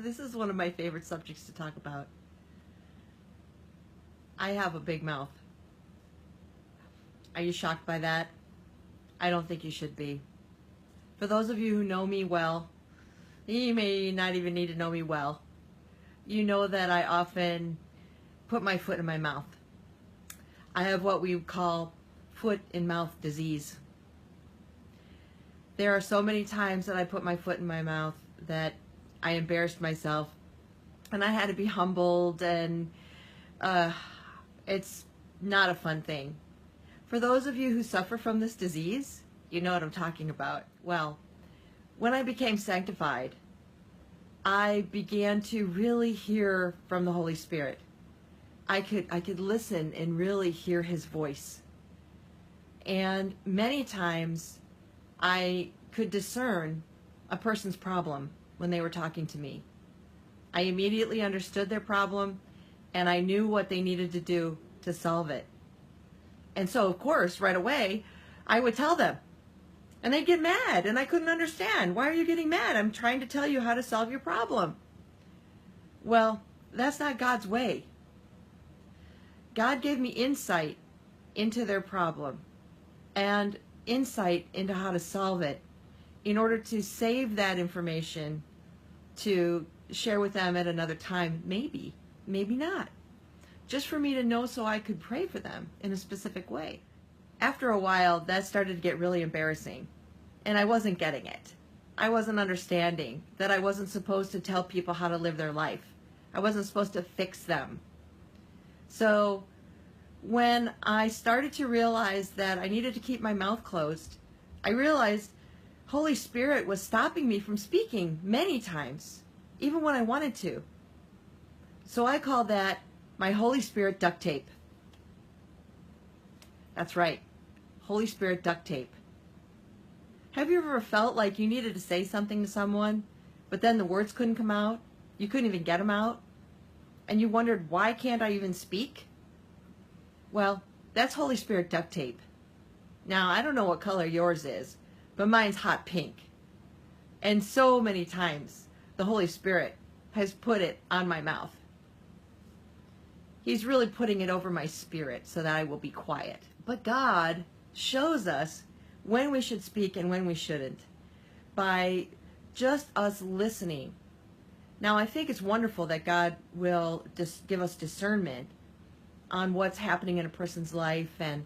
This is one of my favorite subjects to talk about. I have a big mouth. Are you shocked by that? I don't think you should be. For those of you who know me well, you may not even need to know me well. You know that I often put my foot in my mouth. I have what we call foot and mouth disease. There are so many times that I put my foot in my mouth that I embarrassed myself, and I had to be humbled, and it's not a fun thing. For those of you who suffer from this disease, you know what I'm talking about. Well, when I became sanctified, I began to really hear from the Holy Spirit. I could listen and really hear his voice. And many times I could discern a person's problem when they were talking to me. I immediately understood their problem, and I knew what they needed to do to solve it. And so, of course, right away, I would tell them. And they'd get mad, and I couldn't understand. Why are you getting mad? I'm trying to tell you how to solve your problem. Well, that's not God's way. God gave me insight into their problem and insight into how to solve it in order to save that information to share with them at another time. Maybe, maybe not. Just for me to know so I could pray for them in a specific way. After a while, that started to get really embarrassing, and I wasn't getting it. I wasn't understanding that I wasn't supposed to tell people how to live their life. I wasn't supposed to fix them. So when I started to realize that I needed to keep my mouth closed, I realized Holy Spirit was stopping me from speaking many times, even when I wanted to. So I call that my Holy Spirit duct tape. That's right. Holy Spirit duct tape. Have you ever felt like you needed to say something to someone, but then the words couldn't come out? You couldn't even get them out? And you wondered, why can't I even speak? Well, that's Holy Spirit duct tape. Now, I don't know what color yours is, but mine's hot pink. And so many times, the Holy Spirit has put it on my mouth. He's really putting it over my spirit so that I will be quiet. But God shows us when we should speak and when we shouldn't by just us listening. Now, I think it's wonderful that God will just give us discernment on what's happening in a person's life and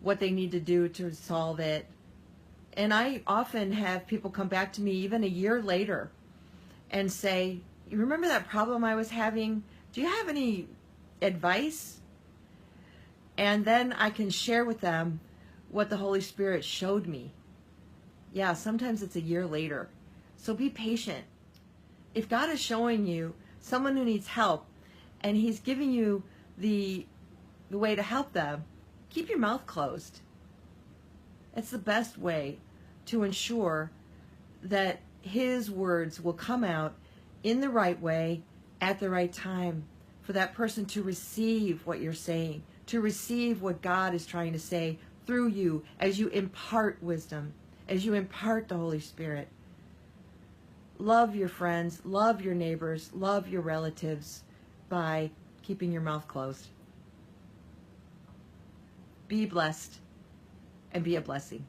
what they need to do to solve it. And I often have people come back to me even a year later and say, you remember that problem I was having? Do you have any advice? And then I can share with them what the Holy Spirit showed me. Yeah, sometimes it's a year later. So be patient. If God is showing you someone who needs help and he's giving you the way to help them, keep your mouth closed. It's the best way to ensure that his words will come out in the right way at the right time for that person to receive what you're saying, to receive what God is trying to say through you as you impart wisdom, as you impart the Holy Spirit. Love your friends, love your neighbors, love your relatives by keeping your mouth closed. Be blessed and be a blessing.